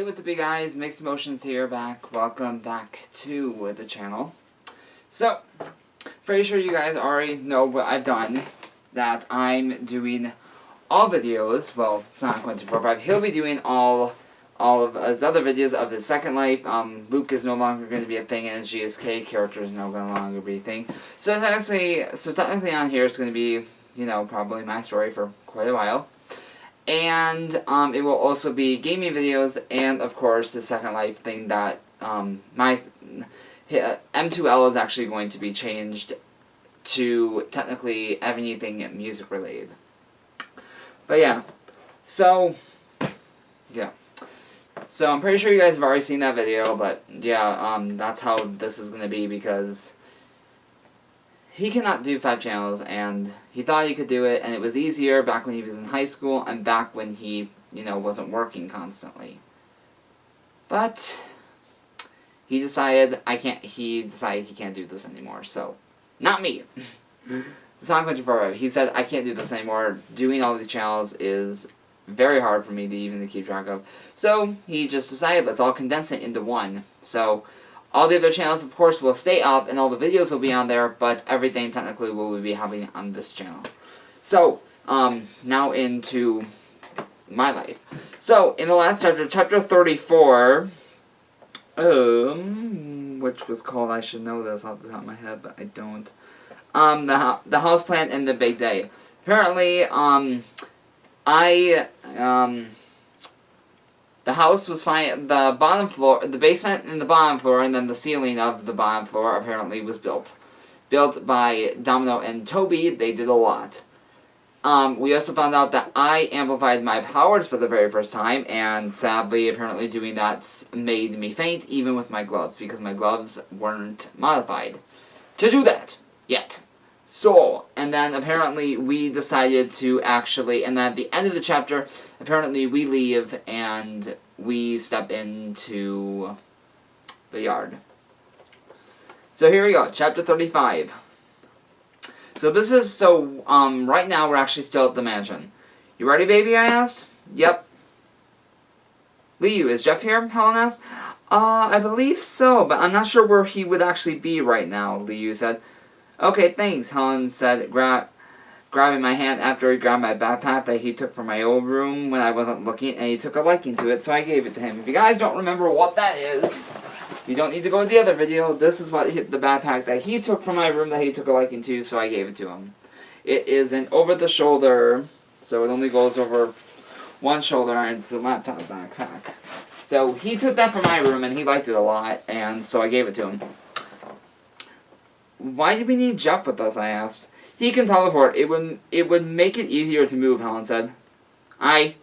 Hey, what's up you guys? Mixed Emotions here, welcome back to the channel. So, pretty sure you guys already know what I've done, that I'm doing all videos, well, it's not 24/5, he'll be doing all of his other videos of his Second Life. Luke is no longer going to be a thing, and his GSK character is no longer be a thing. So technically on here it's going to be, you know, probably my story for quite a while. And it will also be gaming videos, and of course the Second Life thing that my M2L is actually going to be changed to technically anything music related. But yeah, so I'm pretty sure you guys have already seen that video, but yeah, that's how this is gonna be, because he cannot do 5 channels, and he thought he could do it, and it was easier back when he was in high school, and back when he, you know, wasn't working constantly. But he decided he can't do this anymore, so, not me. It's not much for him. He said, I can't do this anymore. Doing all these channels is very hard for me to even keep track of. So, he just decided, let's all condense it into one. So, all the other channels, of course, will stay up, and all the videos will be on there, but everything technically will be happening on this channel. So, now into my life. So, in the last chapter, chapter 34, which was called, I should know this off the top of my head, but I don't. The houseplant and the big day. Apparently, the house was fine. The bottom floor, the basement and the bottom floor, and then the ceiling of the bottom floor apparently was built. Built by Domino and Toby. They did a lot. We also found out that I amplified my powers for the very first time, and sadly, apparently doing that made me faint, even with my gloves, because my gloves weren't modified to do that yet. So, and then apparently we decided to actually, and then at the end of the chapter, apparently we leave and we step into the yard. So here we go, chapter 35. So this is, right now we're actually still at the mansion. You ready, baby, I asked? Yep. Liu, is Jeff here? Helen asked. I believe so, but I'm not sure where he would actually be right now, Liu said. Okay, thanks, Helen said, grabbing my hand after he grabbed my backpack that he took from my old room when I wasn't looking, and he took a liking to it, so I gave it to him. If you guys don't remember what that is, you don't need to go to the other video. This is what hit the backpack that he took from my room that he took a liking to, so I gave it to him. It is an over-the-shoulder, so it only goes over one shoulder, and it's a laptop backpack. So he took that from my room, and he liked it a lot, and so I gave it to him. Why do we need Jeff with us, I asked. He can teleport. It would make it easier to move, Helen said. And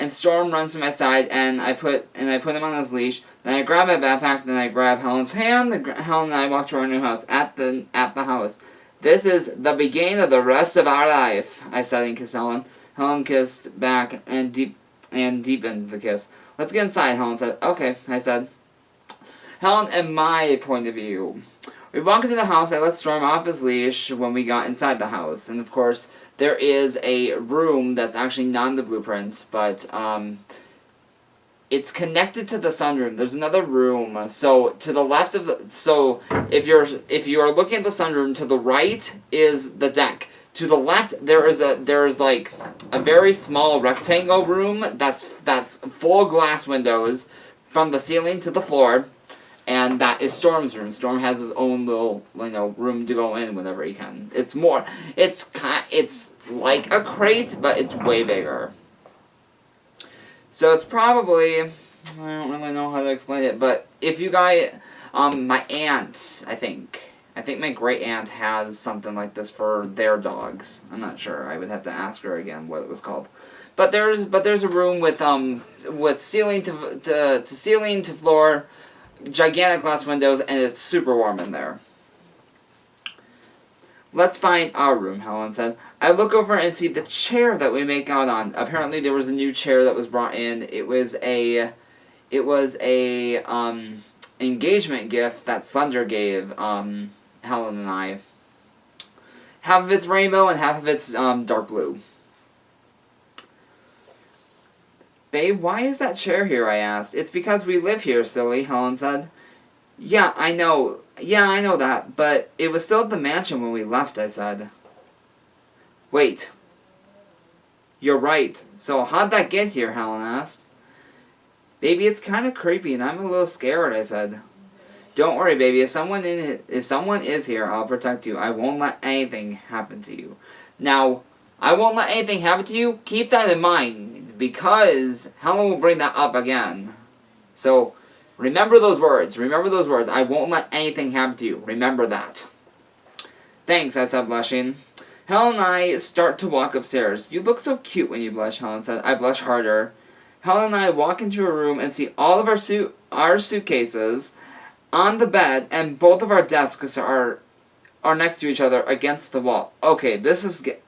Storm runs to my side, and I put him on his leash. Then I grab my backpack, then I grab Helen's hand. Helen and I walk to our new house, at the house. This is the beginning of the rest of our life, I said and kissed Helen. Helen kissed back and deepened the kiss. Let's get inside, Helen said. Okay, I said. Helen and my point of view. We walk into the house. I let Storm off his leash when we got inside the house. And of course, there is a room that's actually not in the blueprints, but it's connected to the sunroom. There's another room. So to the left of if you are looking at the sunroom, to the right is the deck. To the left there is like a very small rectangle room that's full glass windows from the ceiling to the floor. And that is Storm's room. Storm has his own little, you know, room to go in whenever he can. It's like a crate, but it's way bigger. So it's probably, I don't really know how to explain it, but if you guys, my aunt, I think my great aunt has something like this for their dogs. I'm not sure. I would have to ask her again what it was called. But there's a room with ceiling to ceiling to floor, gigantic glass windows, and it's super warm in there. Let's find our room, Helen said. I look over and see the chair that we make out on. Apparently there was a new chair that was brought in. It was a engagement gift that Slender gave Helen and I. Half of it's rainbow and half of it's dark blue. Babe, why is that chair here, I asked. It's because we live here, silly, Helen said. Yeah, I know that, but it was still at the mansion when we left, I said. Wait. You're right. So how'd that get here, Helen asked. Baby, it's kind of creepy and I'm a little scared, I said. Don't worry, baby. If someone is here, I'll protect you. I won't let anything happen to you. Now, I won't let anything happen to you. Keep that in mind, because Helen will bring that up again. So, remember those words. Remember those words. I won't let anything happen to you. Remember that. Thanks, I said, blushing. Helen and I start to walk upstairs. You look so cute when you blush, Helen said. I blush harder. Helen and I walk into a room and see all of our suitcases on the bed, and both of our desks are next to each other against the wall. Okay, this is getting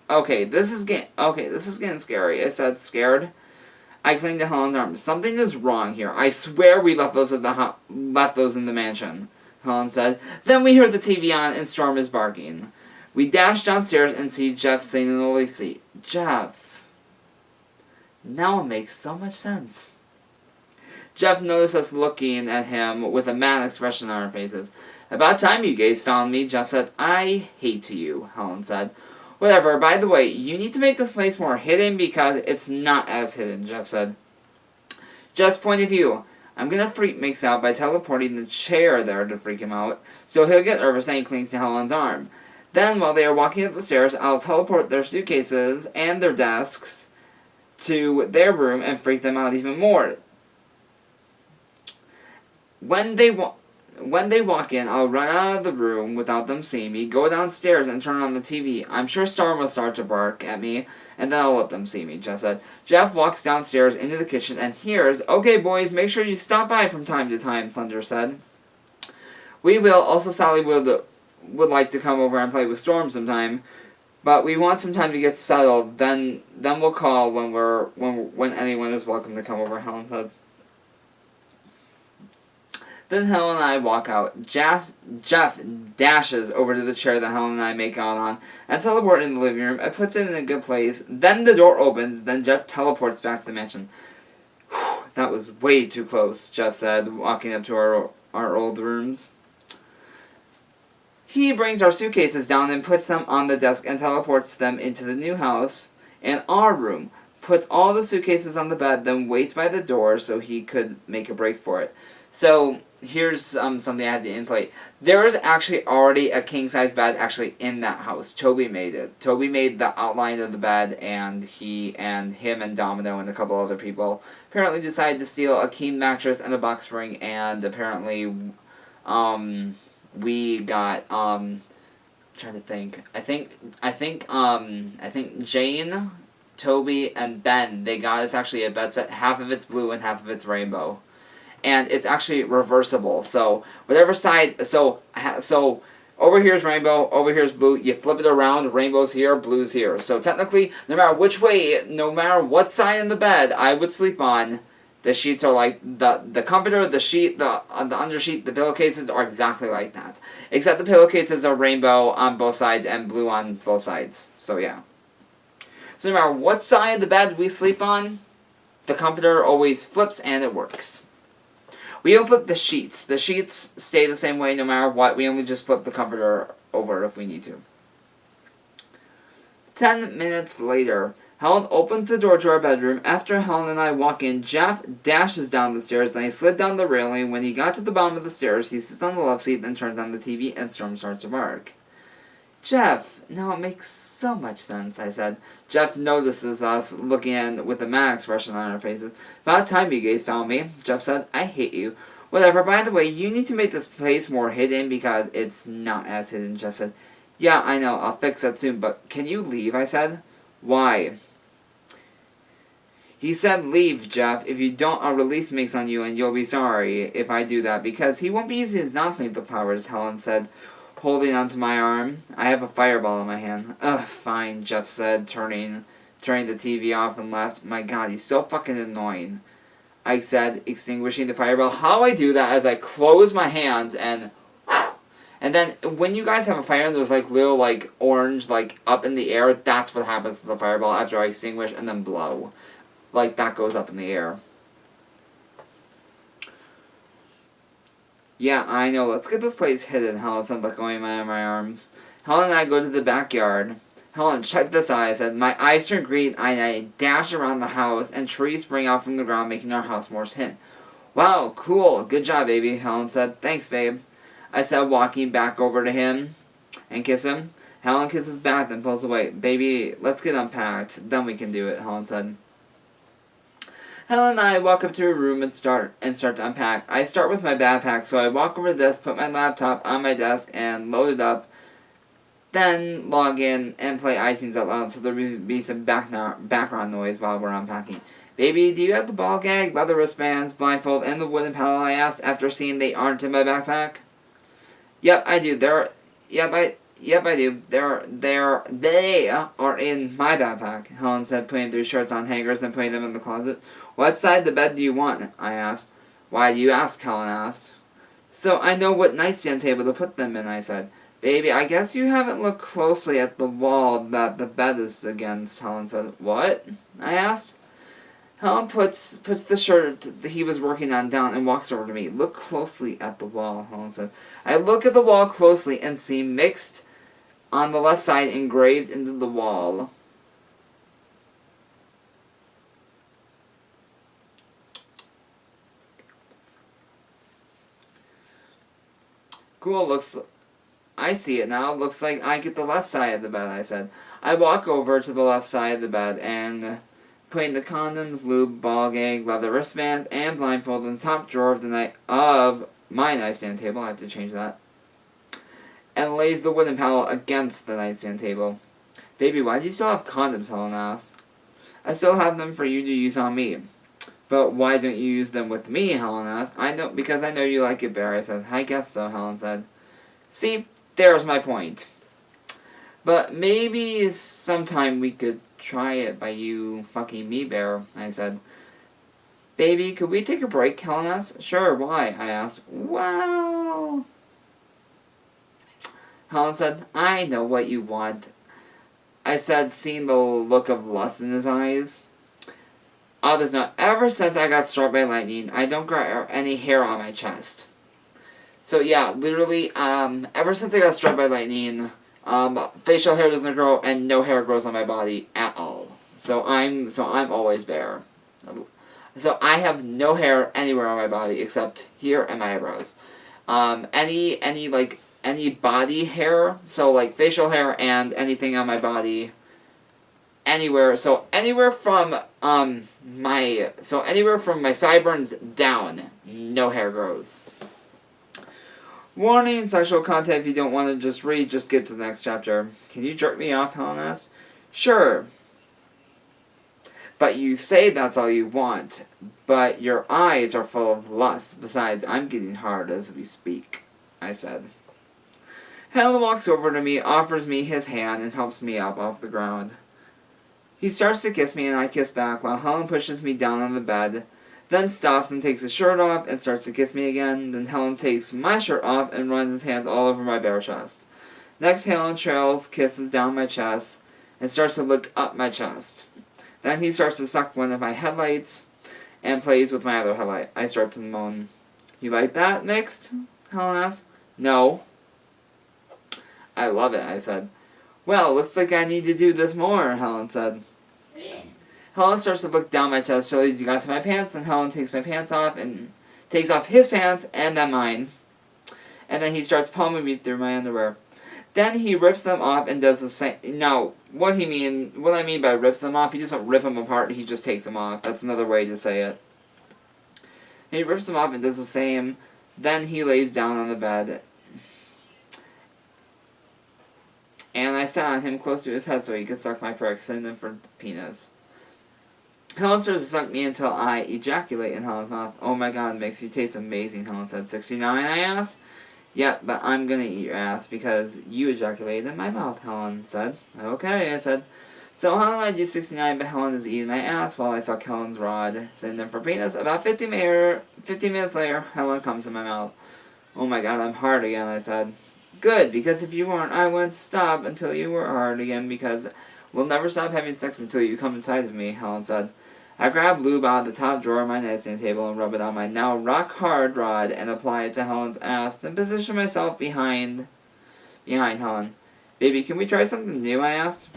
scary, I said, scared. I clinged to Helen's arm. Something is wrong here. I swear we left those in the mansion, Helen said. Then we heard the TV on and Storm is barking. We dash downstairs and see Jeff sitting in the lily seat. Jeff. Now it makes so much sense. Jeff noticed us looking at him with a mad expression on our faces. About time you guys found me, Jeff said. I hate you, Helen said. Whatever, by the way, you need to make this place more hidden because it's not as hidden, Jeff said. Jeff's point of view. I'm gonna freak Mix out by teleporting the chair there to freak him out, so he'll get nervous and he clings to Helen's arm. Then, while they are walking up the stairs, I'll teleport their suitcases and their desks to their room and freak them out even more. When they walk in, I'll run out of the room without them seeing me, go downstairs and turn on the TV. I'm sure Storm will start to bark at me, and then I'll let them see me, Jeff said. Jeff walks downstairs into the kitchen and hears, Okay, boys, make sure you stop by from time to time, Slender said. We will. Also, Sally would like to come over and play with Storm sometime, but we want some time to get settled. Then we'll call when anyone is welcome to come over, Helen said. Then Helen and I walk out. Jeff dashes over to the chair that Helen and I make out on and teleport in the living room and puts it in a good place. Then the door opens. Then Jeff teleports back to the mansion. Whew, that was way too close, Jeff said, walking up to our old rooms. He brings our suitcases down and puts them on the desk and teleports them into the new house and our room. Puts all the suitcases on the bed, then waits by the door so he could make a break for it. So, here's something I had to inflate. There was actually already a king-size bed actually in that house. Toby made it. Toby made the outline of the bed, and him and Domino and a couple other people apparently decided to steal a king mattress and a box spring, and apparently, we got, I'm trying to think. I think Jane, Toby, and Ben, they got us actually a bed set. Half of it's blue and half of it's rainbow. And it's actually reversible. So whatever side, so over here is rainbow, over here is blue. You flip it around, rainbow's here, blue's here. So technically, no matter which way, no matter what side in the bed I would sleep on, the sheets are like the comforter, the sheet, the undersheet, the pillowcases are exactly like that. Except the pillowcases are rainbow on both sides and blue on both sides. So yeah. So no matter what side of the bed we sleep on, the comforter always flips and it works. We don't flip the sheets. The sheets stay the same way no matter what. We only just flip the comforter over if we need to. 10 minutes later, Helen opens the door to our bedroom. After Helen and I walk in, Jeff dashes down the stairs, then he slid down the railing. When he got to the bottom of the stairs, he sits on the love seat, then turns on the TV, and Storm starts to bark. Jeff, now it makes so much sense, I said. Jeff notices us looking in with a mad expression on our faces. About time you guys found me, Jeff said. I hate you. Whatever, by the way, you need to make this place more hidden because it's not as hidden, Jeff said. Yeah, I know, I'll fix that soon, but can you leave, I said. Why? He said leave, Jeff. If you don't, I'll release Mix on you and you'll be sorry if I do that because he won't be using his non-lethal powers, Helen said, holding onto my arm. I have a fireball in my hand. Ugh, fine, Jeff said, turning the TV off and left. My god, he's so fucking annoying. I said, extinguishing the fireball. How I do that is I close my hands and then when you guys have a fire and there's like little like orange like up in the air, that's what happens to the fireball after I extinguish and then blow. like, that goes up in the air. Yeah, I know. Let's get this place hidden, Helen said, let go of my arms. Helen and I go to the backyard. Helen, check this out, I said. My eyes turn green, and I dash around the house, and trees spring out from the ground, making our house more hidden. Wow, cool. Good job, baby, Helen said. Thanks, babe. I said, walking back over to him and kiss him. Helen kisses back, then pulls away. Baby, let's get unpacked. Then we can do it, Helen said. Helen and I walk up to her room and start to unpack. I start with my backpack, so I walk over to this, put my laptop on my desk, and load it up. Then log in and play iTunes out loud, so there will be some background noise while we're unpacking. Baby, do you have the ball gag, leather wristbands, blindfold, and the wooden paddle? I asked after seeing they aren't in my backpack. Yep, I do. Yep, I do. They are in my backpack, Helen said, putting their shirts on hangers and putting them in the closet. What side of the bed do you want? I asked. Why do you ask? Helen asked. So I know what nightstand table to put them in, I said. Baby, I guess you haven't looked closely at the wall that the bed is against, Helen said. What? I asked. Helen puts the shirt that he was working on down and walks over to me. Look closely at the wall, Helen said. I look at the wall closely and see mixed on the left side engraved into the wall. Cool, I see it now. Looks like I get the left side of the bed, I said. I walk over to the left side of the bed and putting the condoms, lube, ball gag, leather wristbands, and blindfold in the top drawer of my nightstand table. I have to change that. And lays the wooden paddle against the nightstand table. Baby, why do you still have condoms? Helen asked. I still have them for you to use on me. But why don't you use them with me? Helen asked. Because I know you like it, Bear. I said. I guess so, Helen said. See, there's my point. But maybe sometime we could try it by you fucking me, Bear, I said. Baby, could we take a break? Helen asked. Sure, why? I asked. Well, Helen said, I know what you want. I said, seeing the look of lust in his eyes. Others know, ever since I got struck by lightning, I don't grow any hair on my chest. So yeah, literally, ever since I got struck by lightning, facial hair doesn't grow and no hair grows on my body at all. So I'm always bare. So I have no hair anywhere on my body except here and my eyebrows. Any body hair, so like facial hair and anything on my body, anywhere from my sideburns down, no hair grows. Warning, sexual content. If you don't want to just read, just skip to the next chapter. Can you jerk me off? Helen asked. Sure. But you say that's all you want. But your eyes are full of lust. Besides, I'm getting hard as we speak, I said. Helen walks over to me, offers me his hand, and helps me up off the ground. He starts to kiss me, and I kiss back, while Helen pushes me down on the bed, then stops and takes his shirt off and starts to kiss me again. Then Helen takes my shirt off and runs his hands all over my bare chest. Next, Helen trails kisses down my chest and starts to look up my chest. Then he starts to suck one of my headlights and plays with my other headlight. I start to moan. You like that mixed? Helen asked. No. I love it, I said. Well, looks like I need to do this more, Helen said. Helen starts to look down my chest till he got to my pants, and Helen takes my pants off and takes off his pants and then mine. And then he starts palming me through my underwear. Then he rips them off and does the same. Now, what I mean by rips them off, he doesn't rip them apart, he just takes them off. That's another way to say it. He rips them off and does the same. Then he lays down on the bed. And I sat on him close to his head so he could suck my pricks and then for the penis. Helen starts to suck me until I ejaculate in Helen's mouth. Oh my god, it makes you taste amazing, Helen said. 69, I asked. Yeah, but I'm gonna eat your ass because you ejaculated in my mouth, Helen said. Okay, I said. So Helen I do 69, but Helen is eating my ass while I suck Helen's rod, sending them for penis. About 50 minutes later, Helen comes in my mouth. Oh my god, I'm hard again, I said. Good, because if you weren't, I wouldn't stop until you were hard again, because we'll never stop having sex until you come inside of me, Helen said. I grab lube out of the top drawer of my nightstand table and rub it on my now rock-hard rod and apply it to Helen's ass, then position myself behind Helen. Baby, can we try something new, I asked.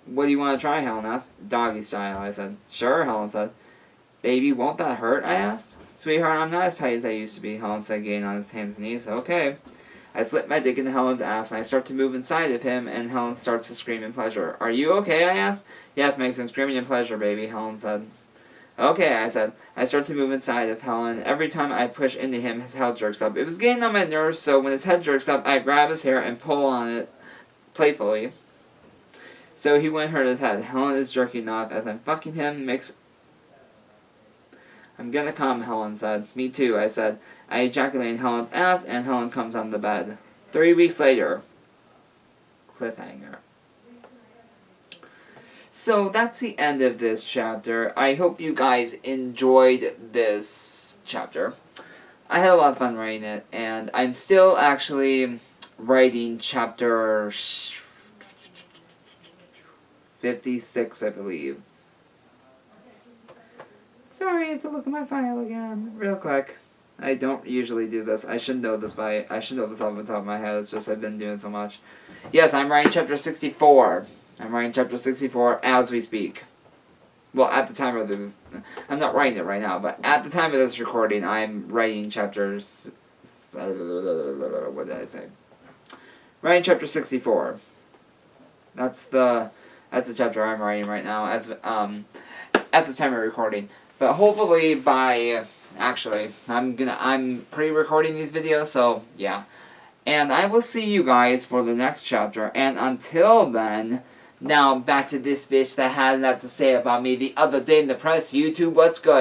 What do you want to try, Helen asked. Doggy style, I said. Sure, Helen said. Baby, won't that hurt, I asked. Sweetheart, I'm not as tight as I used to be, Helen said, getting on his hands and knees. Okay. I slip my dick into Helen's ass, and I start to move inside of him, and Helen starts to scream in pleasure. Are you okay, I asked. Yes, Mason, screaming in pleasure, baby, Helen said. Okay, I said. I start to move inside of Helen. Every time I push into him, his head jerks up. It was getting on my nerves, so when his head jerks up, I grab his hair and pull on it playfully. So he wouldn't hurt his head. Helen is jerking off as I'm fucking him, I'm gonna come, Helen said. Me too, I said. I ejaculate in Helen's ass, and Helen comes on the bed. 3 weeks later. Cliffhanger. So that's the end of this chapter. I hope you guys enjoyed this chapter. I had a lot of fun writing it, and I'm still actually writing chapter 56, I believe. Sorry, I have to look at my file again, real quick. I don't usually do this. I should know this off the top of my head. It's just I've been doing so much. Yes, I'm writing chapter 64. I'm writing chapter 64 as we speak. Well, at the time of this, I'm not writing it right now, but at the time of this recording, I'm writing chapters. What did I say? Writing chapter 64. That's the chapter I'm writing right now. At this time of recording. But hopefully by, actually, I'm pre-recording these videos, so yeah. And I will see you guys for the next chapter, and until then, now back to this bitch that had a lot to say about me the other day in the press. YouTube, what's good?